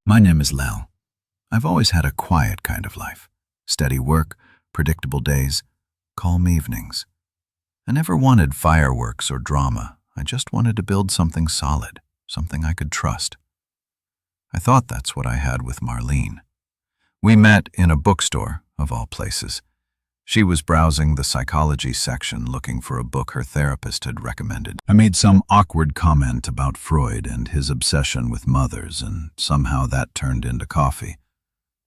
My name is Lel. I've always had a quiet kind of life. Steady work, predictable days, calm evenings. I never wanted fireworks or drama. I just wanted to build something solid, something I could trust. I thought that's what I had with Marlene. We met in a bookstore, of all places. She was browsing the psychology section looking for a book her therapist had recommended. I made some awkward comment about Freud and his obsession with mothers, and somehow that turned into coffee,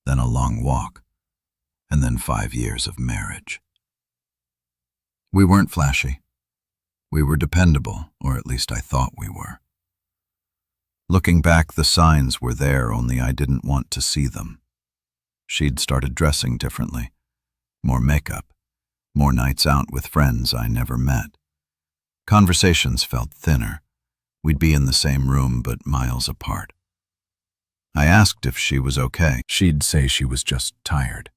then a long walk, and then 5 years of marriage. We weren't flashy. We were dependable, or at least I thought we were. Looking back, the signs were there, only I didn't want to see them. She'd started dressing differently. More makeup, more nights out with friends I never met. Conversations felt thinner. We'd be in the same room but miles apart. I asked if she was okay. She'd say she was just tired.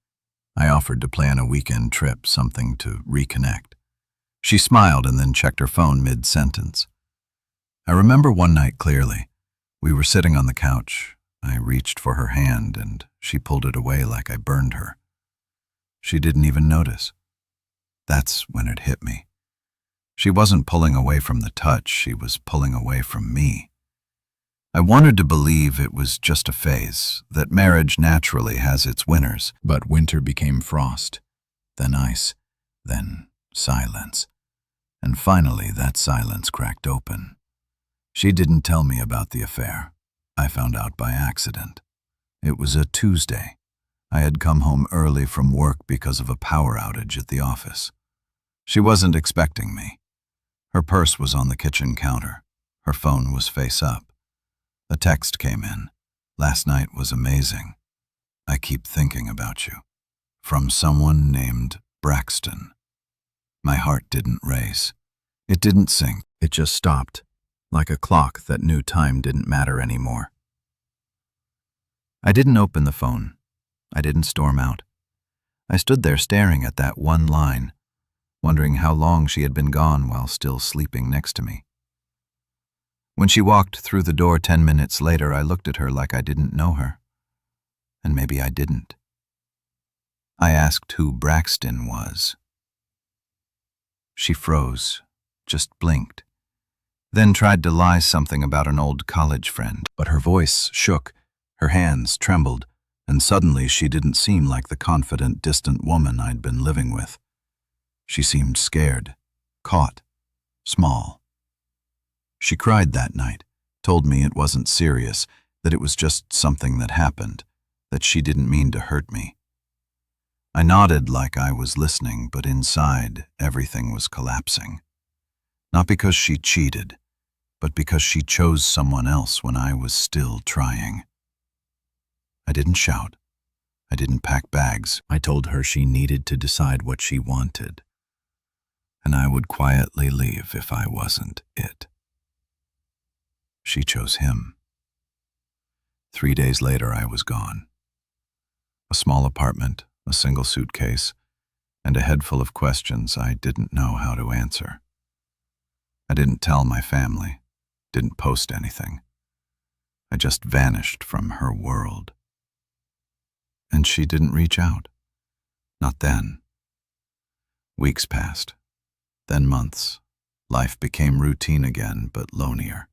I offered to plan a weekend trip, something to reconnect. She smiled and then checked her phone mid-sentence. I remember one night clearly. We were sitting on the couch. I reached for her hand and she pulled it away like I burned her. She didn't even notice. That's when it hit me. She wasn't pulling away from the touch, she was pulling away from me. I wanted to believe it was just a phase, that marriage naturally has its winners. But winter became frost, then ice, then silence. And finally that silence cracked open. She didn't tell me about the affair. I found out by accident. It was a Tuesday. I had come home early from work because of a power outage at the office. She wasn't expecting me. Her purse was on the kitchen counter. Her phone was face up. A text came in. Last night was amazing. I keep thinking about you. From someone named Braxton. My heart didn't race. It didn't sink. It just stopped, like a clock that knew time didn't matter anymore. I didn't open the phone. I didn't storm out. I stood there staring at that one line, wondering how long she had been gone while still sleeping next to me. When she walked through the door 10 minutes later, I looked at her like I didn't know her. And maybe I didn't. I asked who Braxton was. She froze, just blinked, then tried to lie something about an old college friend, but her voice shook, her hands trembled, and suddenly she didn't seem like the confident, distant woman I'd been living with. She seemed scared, caught, small. She cried that night, told me it wasn't serious, that it was just something that happened, that she didn't mean to hurt me. I nodded like I was listening, but inside, everything was collapsing. Not because she cheated, but because she chose someone else when I was still trying. I didn't shout. I didn't pack bags. I told her she needed to decide what she wanted, and I would quietly leave if I wasn't it. She chose him. 3 days later, I was gone. A small apartment, a single suitcase, and a head full of questions I didn't know how to answer. I didn't tell my family, didn't post anything. I just vanished from her world. And she didn't reach out. Not then. Weeks passed, then months. Life became routine again, but lonelier.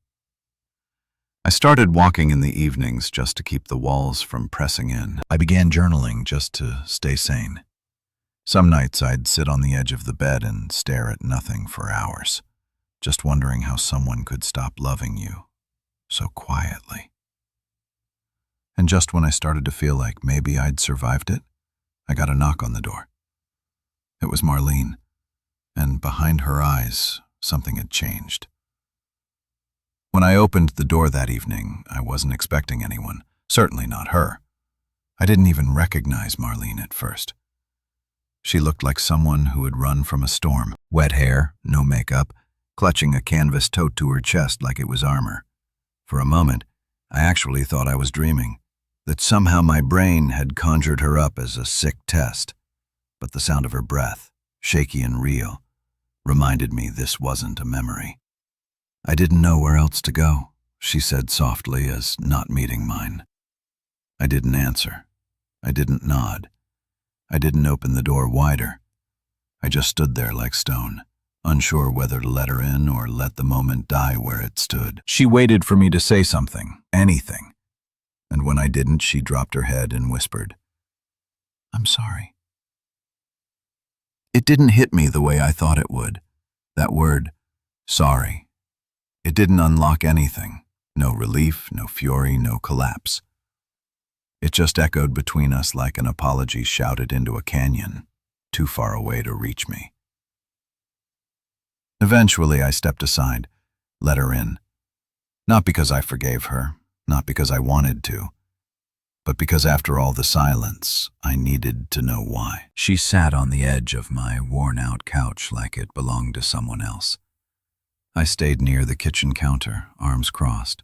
I started walking in the evenings just to keep the walls from pressing in. I began journaling just to stay sane. Some nights I'd sit on the edge of the bed and stare at nothing for hours, just wondering how someone could stop loving you so quietly. And just when I started to feel like maybe I'd survived it, I got a knock on the door. It was Marlene, and behind her eyes, something had changed. When I opened the door that evening, I wasn't expecting anyone, certainly not her. I didn't even recognize Marlene at first. She looked like someone who had run from a storm. Wet hair, no makeup, clutching a canvas tote to her chest like it was armor. For a moment, I actually thought I was dreaming, that somehow my brain had conjured her up as a sick test. But the sound of her breath, shaky and real, reminded me this wasn't a memory. I didn't know where else to go, she said softly as not meeting mine. I didn't answer. I didn't nod. I didn't open the door wider. I just stood there like stone, unsure whether to let her in or let the moment die where it stood. She waited for me to say something, anything. And when I didn't, she dropped her head and whispered, "I'm sorry." It didn't hit me the way I thought it would. That word, sorry. It didn't unlock anything. No relief, no fury, no collapse. It just echoed between us like an apology shouted into a canyon, too far away to reach me. Eventually, I stepped aside, let her in. Not because I forgave her, not because I wanted to, but because after all the silence, I needed to know why. She sat on the edge of my worn-out couch like it belonged to someone else. I stayed near the kitchen counter, arms crossed,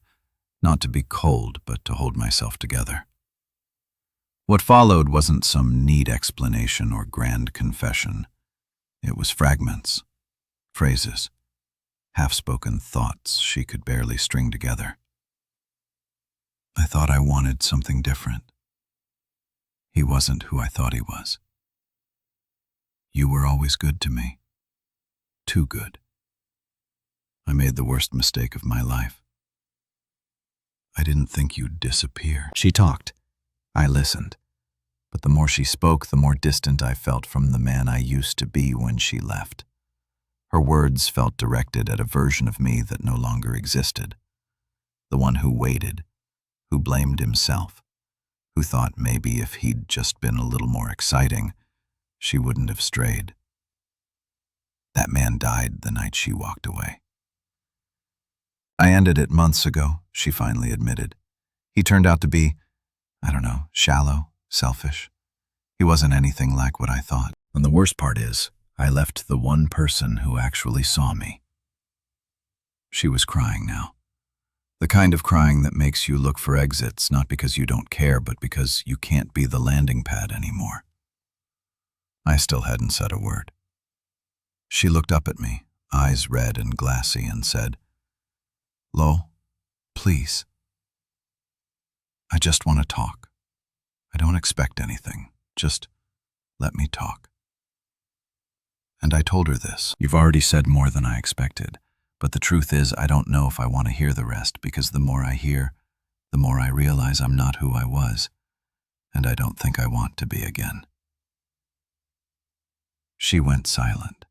not to be cold, but to hold myself together. What followed wasn't some neat explanation or grand confession. It was fragments, phrases, half-spoken thoughts she could barely string together. I thought I wanted something different. He wasn't who I thought he was. You were always good to me. Too good. I made the worst mistake of my life. I didn't think you'd disappear. She talked. I listened. But the more she spoke, the more distant I felt from the man I used to be when she left. Her words felt directed at a version of me that no longer existed. The one who waited, who blamed himself, who thought maybe if he'd just been a little more exciting, she wouldn't have strayed. That man died the night she walked away. I ended it months ago, she finally admitted. He turned out to be, shallow, selfish. He wasn't anything like what I thought. And the worst part is, I left the one person who actually saw me. She was crying now. The kind of crying that makes you look for exits, not because you don't care, but because you can't be the landing pad anymore. I still hadn't said a word. She looked up at me, eyes red and glassy, and said, "Lo, please. I just want to talk. I don't expect anything. Just let me talk." And I told her this. You've already said more than I expected, but the truth is I don't know if I want to hear the rest, because the more I hear, the more I realize I'm not who I was, and I don't think I want to be again. She went silent.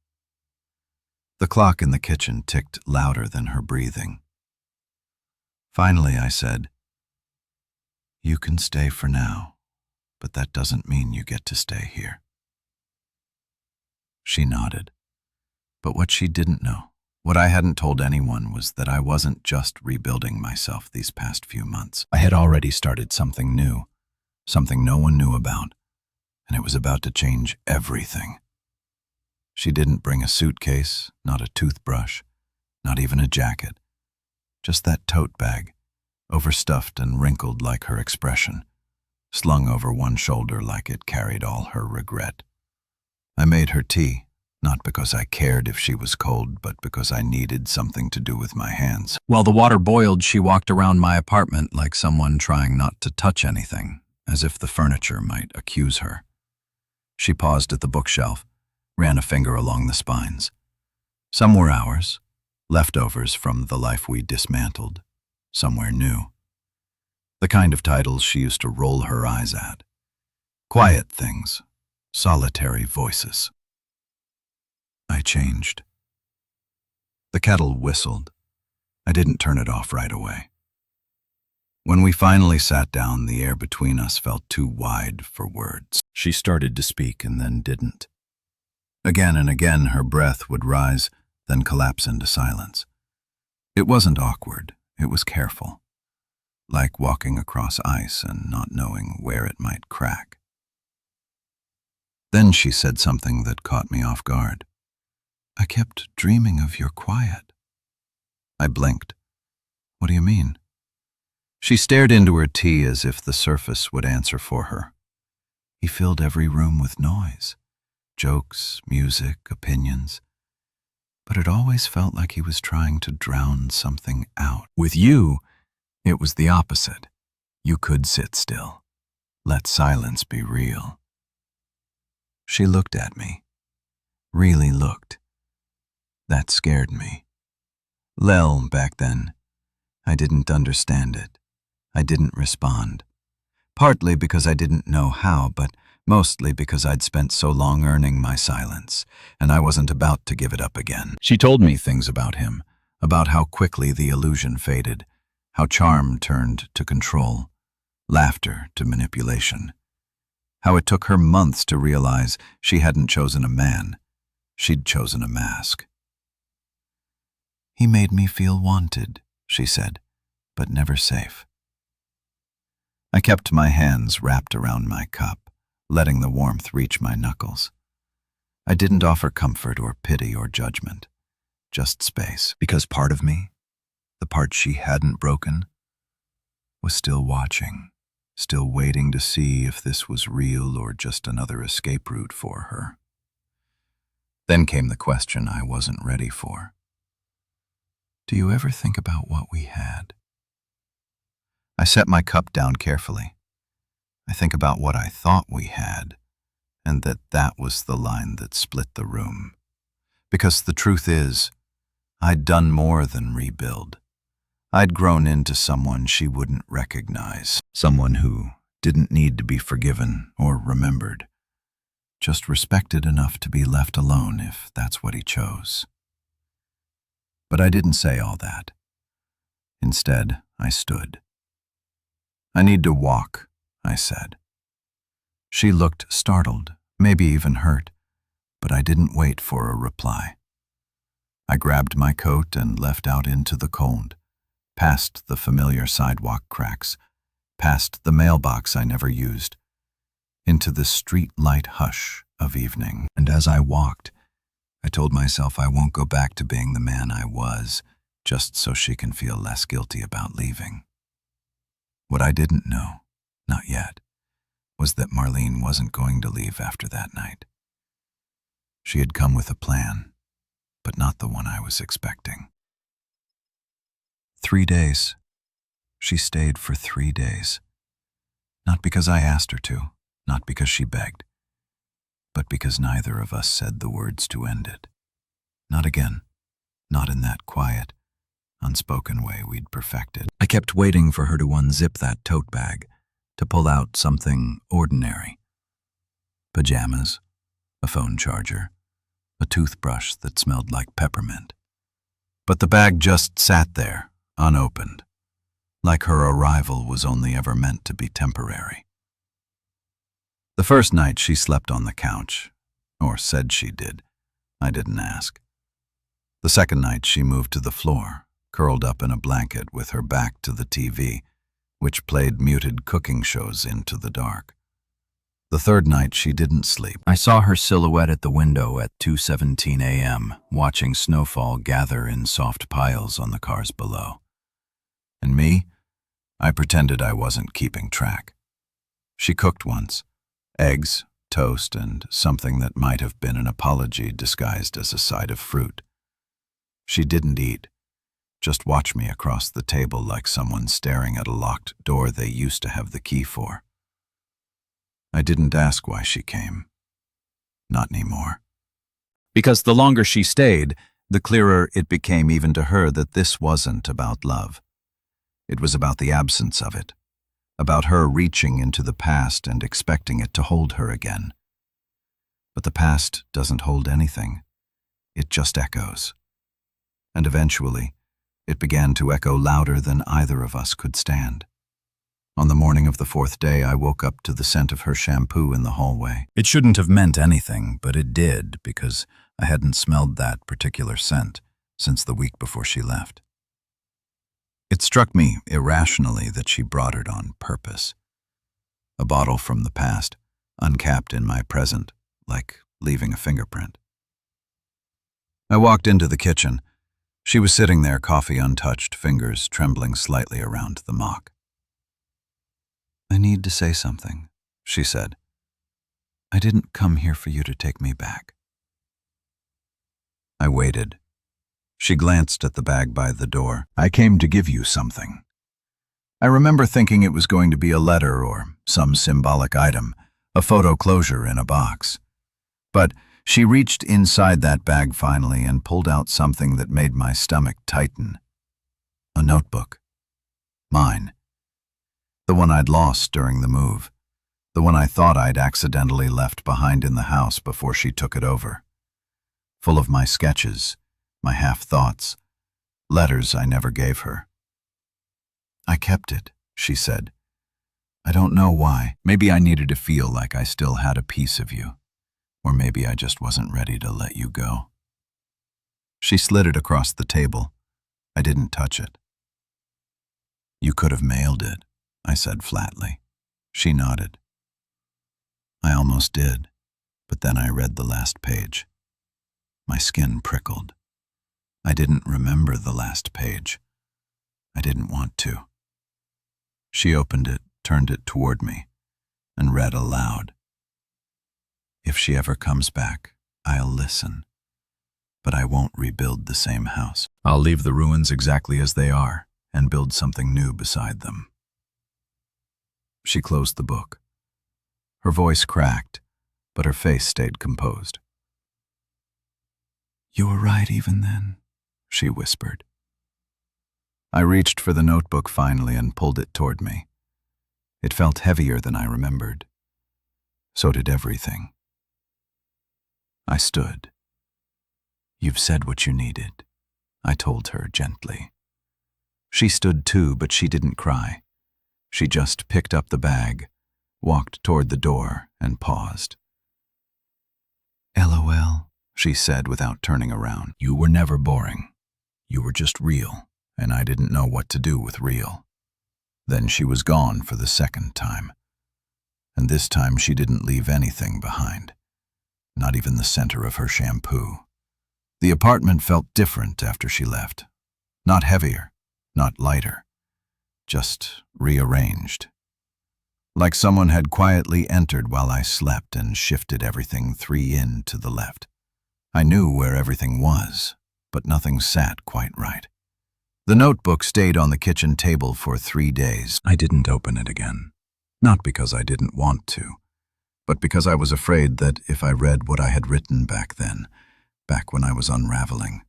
The clock in the kitchen ticked louder than her breathing. Finally, I said, "You can stay for now, but that doesn't mean you get to stay here." She nodded. But what she didn't know, what I hadn't told anyone, was that I wasn't just rebuilding myself these past few months. I had already started something new, something no one knew about, and it was about to change everything. She didn't bring a suitcase, not a toothbrush, not even a jacket. Just that tote bag, overstuffed and wrinkled like her expression, slung over one shoulder like it carried all her regret. I made her tea, not because I cared if she was cold, but because I needed something to do with my hands. While the water boiled, she walked around my apartment like someone trying not to touch anything, as if the furniture might accuse her. She paused at the bookshelf, ran a finger along the spines. Some were ours, leftovers from the life we dismantled. Some were new. The kind of titles she used to roll her eyes at. Quiet things, solitary voices. I changed. The kettle whistled. I didn't turn it off right away. When we finally sat down, the air between us felt too wide for words. She started to speak and then didn't. Again and again, her breath would rise, then collapse into silence. It wasn't awkward, it was careful, like walking across ice and not knowing where it might crack. Then she said something that caught me off guard. "I kept dreaming of your quiet." I blinked. "What do you mean?" She stared into her tea as if the surface would answer for her. "He filled every room with noise. Jokes, music, opinions. But it always felt like he was trying to drown something out. With you, it was the opposite. You could sit still. Let silence be real. She looked at me. Really looked. That scared me. Lel, back then. I didn't understand it. I didn't respond. Partly because I didn't know how, but mostly because I'd spent so long earning my silence, and I wasn't about to give it up again. She told me things about him, about how quickly the illusion faded, how charm turned to control, laughter to manipulation, how it took her months to realize she hadn't chosen a man, she'd chosen a mask. He made me feel wanted, she said, but never safe. I kept my hands wrapped around my cup, letting the warmth reach my knuckles. I didn't offer comfort or pity or judgment, just space, because part of me, the part she hadn't broken, was still watching, still waiting to see if this was real or just another escape route for her. Then came the question I wasn't ready for. Do you ever think about what we had? I set my cup down carefully. I think about what I thought we had, and that was the line that split the room. Because the truth is, I'd done more than rebuild. I'd grown into someone she wouldn't recognize, someone who didn't need to be forgiven or remembered, just respected enough to be left alone if that's what he chose. But I didn't say all that. Instead, I stood. I need to walk, I said. She looked startled, maybe even hurt, but I didn't wait for a reply. I grabbed my coat and left out into the cold, past the familiar sidewalk cracks, past the mailbox I never used, into the street-light hush of evening. And as I walked, I told myself I won't go back to being the man I was, just so she can feel less guilty about leaving. What I didn't know, not yet, was that Marlene wasn't going to leave after that night. She had come with a plan, but not the one I was expecting. 3 days. She stayed for 3 days. Not because I asked her to, not because she begged, but because neither of us said the words to end it. Not again, not in that quiet, unspoken way we'd perfected. I kept waiting for her to unzip that tote bag, to pull out something ordinary. Pajamas, a phone charger, a toothbrush that smelled like peppermint. But the bag just sat there, unopened, like her arrival was only ever meant to be temporary. The first night she slept on the couch, or said she did. I didn't ask. The second night she moved to the floor, curled up in a blanket with her back to the TV, which played muted cooking shows into the dark. The third night she didn't sleep. I saw her silhouette at the window at 2:17 a.m., watching snowfall gather in soft piles on the cars below. And me? I pretended I wasn't keeping track. She cooked once. Eggs, toast, and something that might have been an apology disguised as a side of fruit. She didn't eat. Just watch me across the table like someone staring at a locked door they used to have the key for. I didn't ask why she came. Not anymore. Because the longer she stayed, the clearer it became even to her that this wasn't about love. It was about the absence of it, about her reaching into the past and expecting it to hold her again. But the past doesn't hold anything. It just echoes. And eventually, it began to echo louder than either of us could stand. On the morning of the fourth day, I woke up to the scent of her shampoo in the hallway. It shouldn't have meant anything, but it did, because I hadn't smelled that particular scent since the week before she left. It struck me irrationally that she brought it on purpose. A bottle from the past, uncapped in my present, like leaving a fingerprint. I walked into the kitchen. She was sitting there, coffee untouched, fingers trembling slightly around the mop. "I need to say something," she said. "I didn't come here for you to take me back." I waited. She glanced at the bag by the door. "I came to give you something." I remember thinking it was going to be a letter or some symbolic item, a photo closure in a box. But she reached inside that bag finally and pulled out something that made my stomach tighten. A notebook. Mine. The one I'd lost during the move. The one I thought I'd accidentally left behind in the house before she took it over. Full of my sketches, my half-thoughts, letters I never gave her. "I kept it," she said. "I don't know why. Maybe I needed to feel like I still had a piece of you. Or maybe I just wasn't ready to let you go." She slid it across the table. I didn't touch it. "You could have mailed it," I said flatly. She nodded. I almost did, but then I read the last page. My skin prickled. I didn't remember the last page. I didn't want to. She opened it, turned it toward me, and read aloud. "If she ever comes back, I'll listen. But I won't rebuild the same house. I'll leave the ruins exactly as they are and build something new beside them." She closed the book. Her voice cracked, but her face stayed composed. "You were right even then," she whispered. I reached for the notebook finally and pulled it toward me. It felt heavier than I remembered. So did everything. I stood. "You've said what you needed," I told her gently. She stood too, but she didn't cry. She just picked up the bag, walked toward the door, and paused. "LOL," she said without turning around. "You were never boring. You were just real, and I didn't know what to do with real." Then she was gone for the second time. And this time she didn't leave anything behind. Not even the center of her shampoo. The apartment felt different after she left. Not heavier, not lighter. Just rearranged. Like someone had quietly entered while I slept and shifted everything 3 in to the left. I knew where everything was, but nothing sat quite right. The notebook stayed on the kitchen table for 3 days. I didn't open it again. Not because I didn't want to, but because I was afraid that if I read what I had written back then, back when I was unraveling,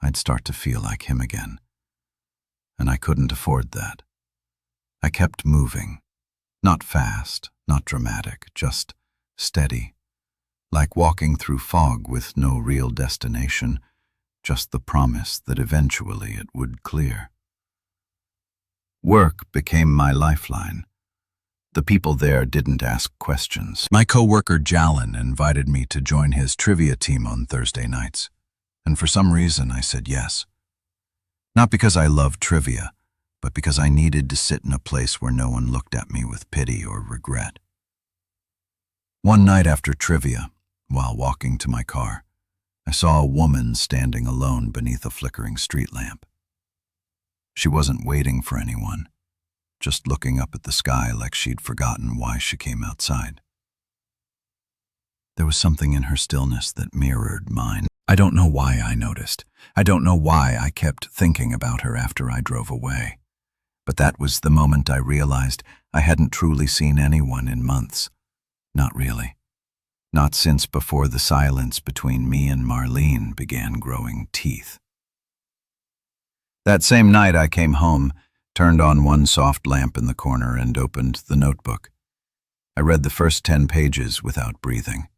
I'd start to feel like him again. And I couldn't afford that. I kept moving. Not fast, not dramatic, just steady. Like walking through fog with no real destination, just the promise that eventually it would clear. Work became my lifeline. The people there didn't ask questions. My coworker Jalin invited me to join his trivia team on Thursday nights, and for some reason I said yes. Not because I loved trivia, but because I needed to sit in a place where no one looked at me with pity or regret. One night after trivia, while walking to my car, I saw a woman standing alone beneath a flickering street lamp. She wasn't waiting for anyone, just looking up at the sky like she'd forgotten why she came outside. There was something in her stillness that mirrored mine. I don't know why I noticed. I don't know why I kept thinking about her after I drove away. But that was the moment I realized I hadn't truly seen anyone in months. Not really. Not since before the silence between me and Marlene began growing teeth. That same night I came home, turned on one soft lamp in the corner and opened the notebook. I read the first 10 pages without breathing.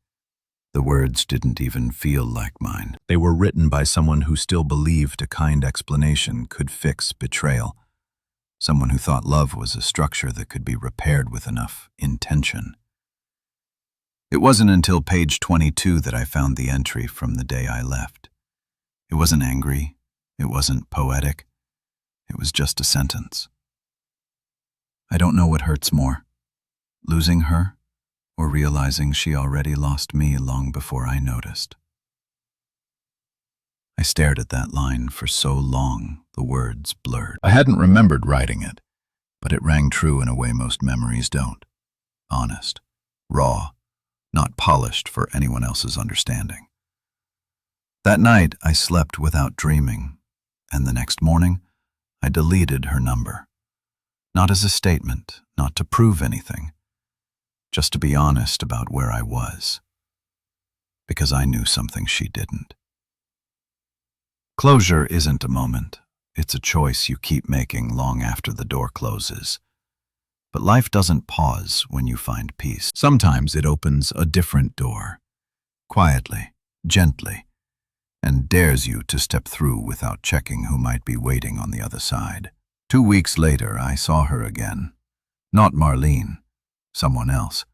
The words didn't even feel like mine. They were written by someone who still believed a kind explanation could fix betrayal. Someone who thought love was a structure that could be repaired with enough intention. It wasn't until page 22 that I found the entry from the day I left. It wasn't angry. It wasn't poetic. It was just a sentence. I don't know what hurts more, losing her or realizing she already lost me long before I noticed. I stared at that line for so long, the words blurred. I hadn't remembered writing it, but it rang true in a way most memories don't. Honest, raw, not polished for anyone else's understanding. That night, I slept without dreaming, and the next morning, I deleted her number. Not as a statement, not to prove anything, just to be honest about where I was, because I knew something she didn't. Closure isn't a moment. It's a choice you keep making long after the door closes. But life doesn't pause when you find peace. Sometimes it opens a different door, quietly, gently, and dares you to step through without checking who might be waiting on the other side. 2 weeks later, I saw her again. Not Marlene, someone else.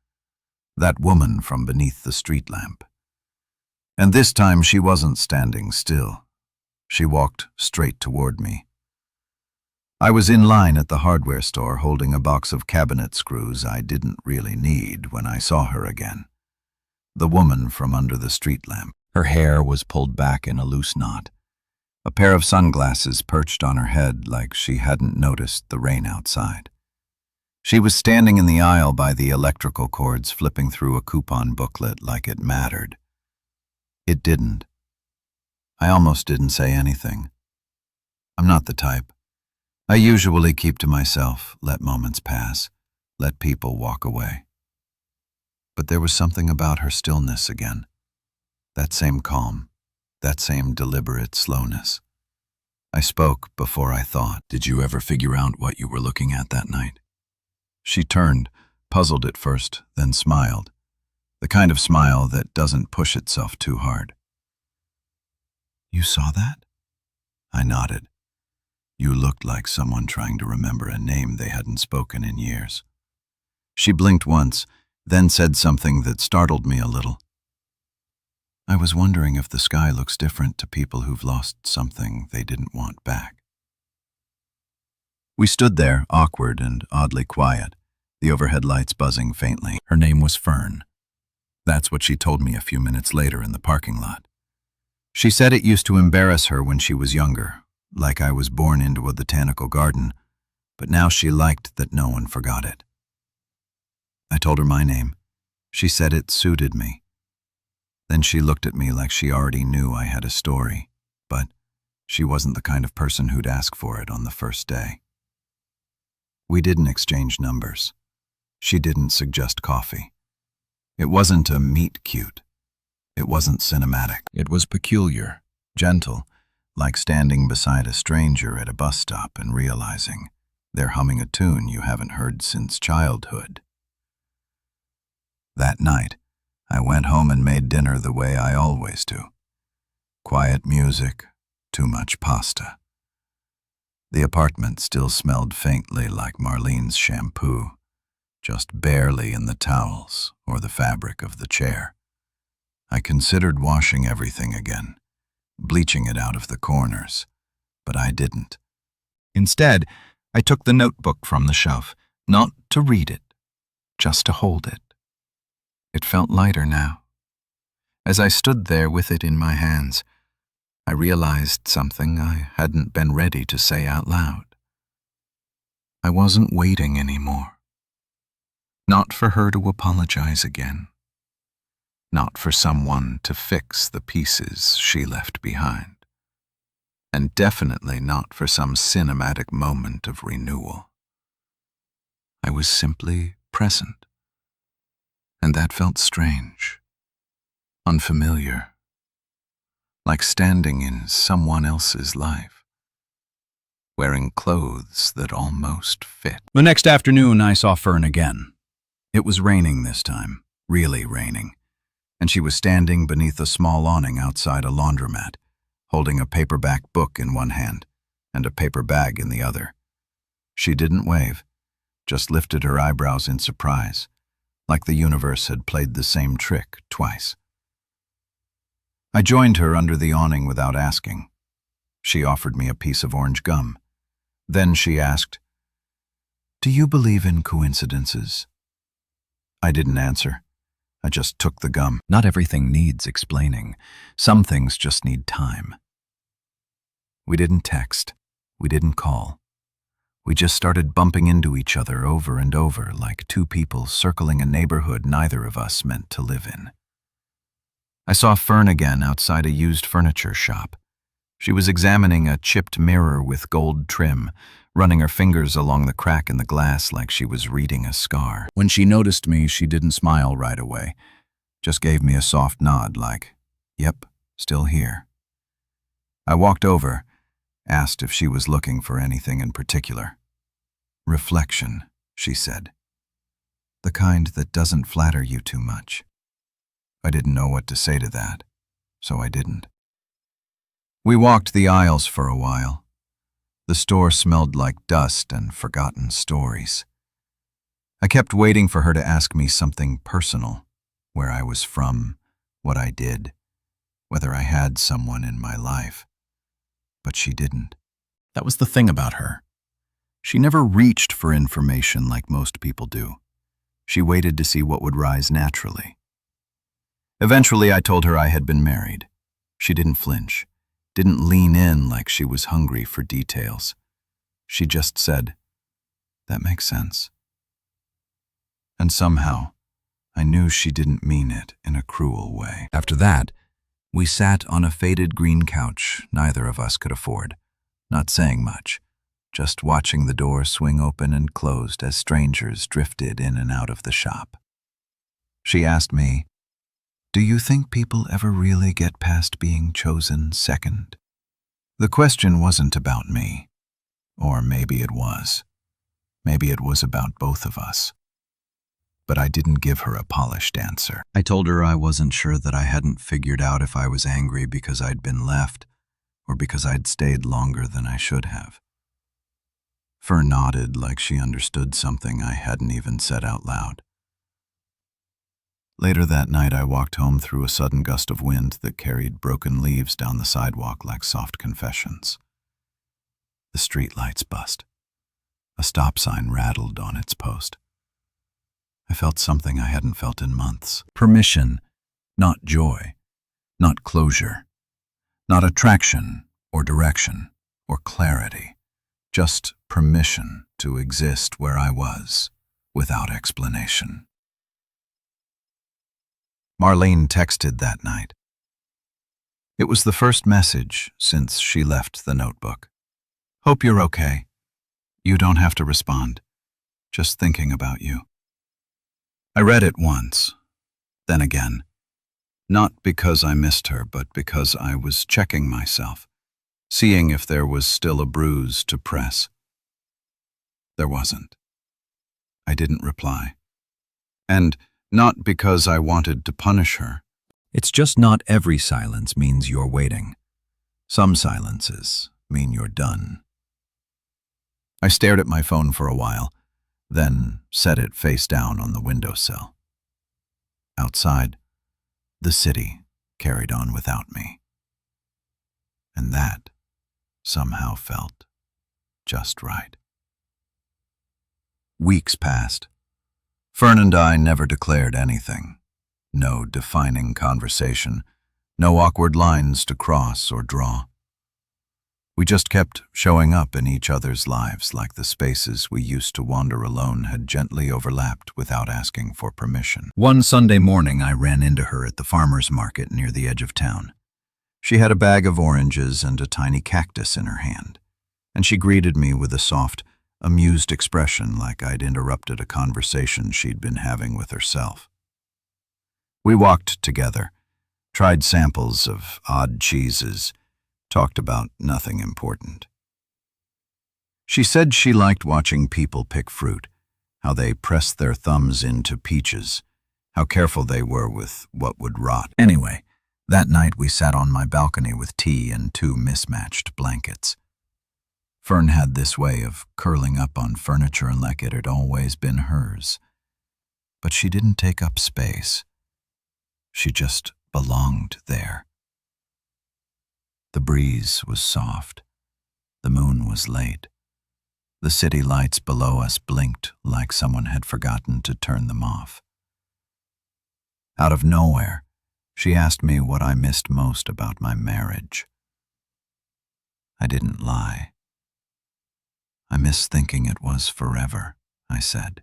That woman from beneath the street lamp. And this time she wasn't standing still. She walked straight toward me. I was in line at the hardware store holding a box of cabinet screws I didn't really need when I saw her again. The woman from under the street lamp. Her hair was pulled back in a loose knot. A pair of sunglasses perched on her head like she hadn't noticed the rain outside. She was standing in the aisle by the electrical cords, flipping through a coupon booklet like it mattered. It didn't. I almost didn't say anything. I'm not the type. I usually keep to myself, let moments pass, let people walk away. But there was something about her stillness again. That same calm, that same deliberate slowness. I spoke before I thought. Did you ever figure out what you were looking at that night? She turned, puzzled at first, then smiled. The kind of smile that doesn't push itself too hard. You saw that? I nodded. You looked like someone trying to remember a name they hadn't spoken in years. She blinked once, then said something that startled me a little. I was wondering if the sky looks different to people who've lost something they didn't want back. We stood there, awkward and oddly quiet, the overhead lights buzzing faintly. Her name was Fern. That's what she told me a few minutes later in the parking lot. She said it used to embarrass her when she was younger, like I was born into a botanical garden, but now she liked that no one forgot it. I told her my name. She said it suited me. Then she looked at me like she already knew I had a story, but she wasn't the kind of person who'd ask for it on the first day. We didn't exchange numbers. She didn't suggest coffee. It wasn't a meet cute. It wasn't cinematic. It was peculiar, gentle, like standing beside a stranger at a bus stop and realizing they're humming a tune you haven't heard since childhood. That night, I went home and made dinner the way I always do. Quiet music, too much pasta. The apartment still smelled faintly like Marlene's shampoo, just barely in the towels or the fabric of the chair. I considered washing everything again, bleaching it out of the corners, but I didn't. Instead, I took the notebook from the shelf, not to read it, just to hold it. It felt lighter now. As I stood there with it in my hands, I realized something I hadn't been ready to say out loud. I wasn't waiting anymore. Not for her to apologize again. Not for someone to fix the pieces she left behind. And definitely not for some cinematic moment of renewal. I was simply present. And that felt strange, unfamiliar, like standing in someone else's life, wearing clothes that almost fit. The next afternoon, I saw Fern again. It was raining this time, really raining, and she was standing beneath a small awning outside a laundromat, holding a paperback book in one hand and a paper bag in the other. She didn't wave, just lifted her eyebrows in surprise, like the universe had played the same trick twice. I joined her under the awning without asking. She offered me a piece of orange gum. Then she asked, "Do you believe in coincidences?" I didn't answer. I just took the gum. Not everything needs explaining. Some things just need time. We didn't text. We didn't call. We just started bumping into each other over and over like two people circling a neighborhood neither of us meant to live in. I saw Fern again outside a used furniture shop. She was examining a chipped mirror with gold trim, running her fingers along the crack in the glass like she was reading a scar. When she noticed me, she didn't smile right away, just gave me a soft nod like, "Yep, still here." I walked over, asked if she was looking for anything in particular. "Reflection," she said. "The kind that doesn't flatter you too much." I didn't know what to say to that, so I didn't. We walked the aisles for a while. The store smelled like dust and forgotten stories. I kept waiting for her to ask me something personal, where I was from, what I did, whether I had someone in my life. But she didn't. That was the thing about her. She never reached for information like most people do. She waited to see what would rise naturally. Eventually, I told her I had been married. She didn't flinch, didn't lean in like she was hungry for details. She just said, "That makes sense." And somehow, I knew she didn't mean it in a cruel way. After that, we sat on a faded green couch neither of us could afford, not saying much, just watching the door swing open and closed as strangers drifted in and out of the shop. She asked me, "Do you think people ever really get past being chosen second?" The question wasn't about me. Or maybe it was. Maybe it was about both of us. But I didn't give her a polished answer. I told her I wasn't sure that I hadn't figured out if I was angry because I'd been left or because I'd stayed longer than I should have. Fern nodded like she understood something I hadn't even said out loud. Later that night, I walked home through a sudden gust of wind that carried broken leaves down the sidewalk like soft confessions. The streetlights bust. A stop sign rattled on its post. I felt something I hadn't felt in months. Permission, not joy, not closure, not attraction or direction or clarity, just permission to exist where I was without explanation. Marlene texted that night. It was the first message since she left the notebook. "Hope you're okay. You don't have to respond. Just thinking about you." I read it once, then again. Not because I missed her, but because I was checking myself, seeing if there was still a bruise to press. There wasn't. I didn't reply. And not because I wanted to punish her. It's just not every silence means you're waiting. Some silences mean you're done. I stared at my phone for a while, then set it face down on the windowsill. Outside, the city carried on without me. And that somehow felt just right. Weeks passed. Fern and I never declared anything. No defining conversation, no awkward lines to cross or draw. We just kept showing up in each other's lives like the spaces we used to wander alone had gently overlapped without asking for permission. One Sunday morning, I ran into her at the farmer's market near the edge of town. She had a bag of oranges and a tiny cactus in her hand, and she greeted me with a soft, amused expression like I'd interrupted a conversation she'd been having with herself. We walked together, tried samples of odd cheeses, talked about nothing important. She said she liked watching people pick fruit, how they pressed their thumbs into peaches, how careful they were with what would rot. Anyway, that night we sat on my balcony with tea and 2 mismatched blankets. Fern had this way of curling up on furniture like it had always been hers. But she didn't take up space. She just belonged there. The breeze was soft. The moon was late. The city lights below us blinked like someone had forgotten to turn them off. Out of nowhere, she asked me what I missed most about my marriage. I didn't lie. "I miss thinking it was forever," I said.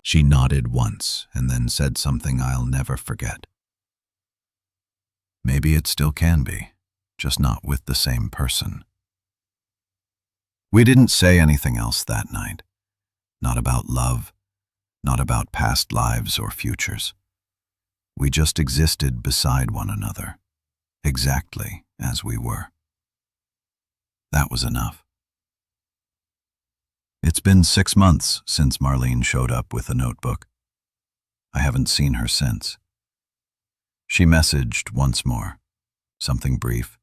She nodded once and then said something I'll never forget. "Maybe it still can be." just not with the same person. We didn't say anything else that night. Not about love, not about past lives or futures. We just existed beside one another, exactly as we were. That was enough. It's been 6 months since Marlene showed up with a notebook. I haven't seen her since. She messaged once more, something brief,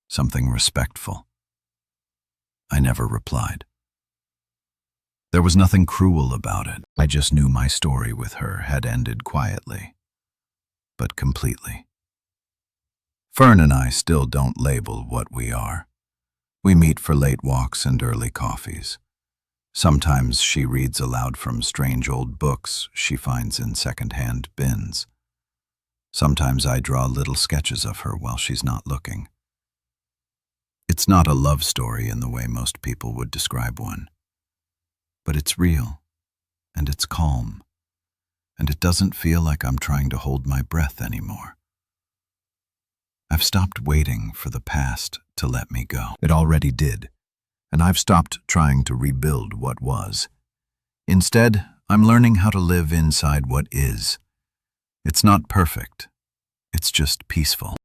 something respectful. I never replied. There was nothing cruel about it. I just knew my story with her had ended quietly, but completely. Fern and I still don't label what we are. We meet for late walks and early coffees. Sometimes she reads aloud from strange old books she finds in second-hand bins. Sometimes I draw little sketches of her while she's not looking. It's not a love story in the way most people would describe one. But it's real, and it's calm, and it doesn't feel like I'm trying to hold my breath anymore. I've stopped waiting for the past to let me go. It already did, and I've stopped trying to rebuild what was. Instead, I'm learning how to live inside what is. It's not perfect, it's just peaceful.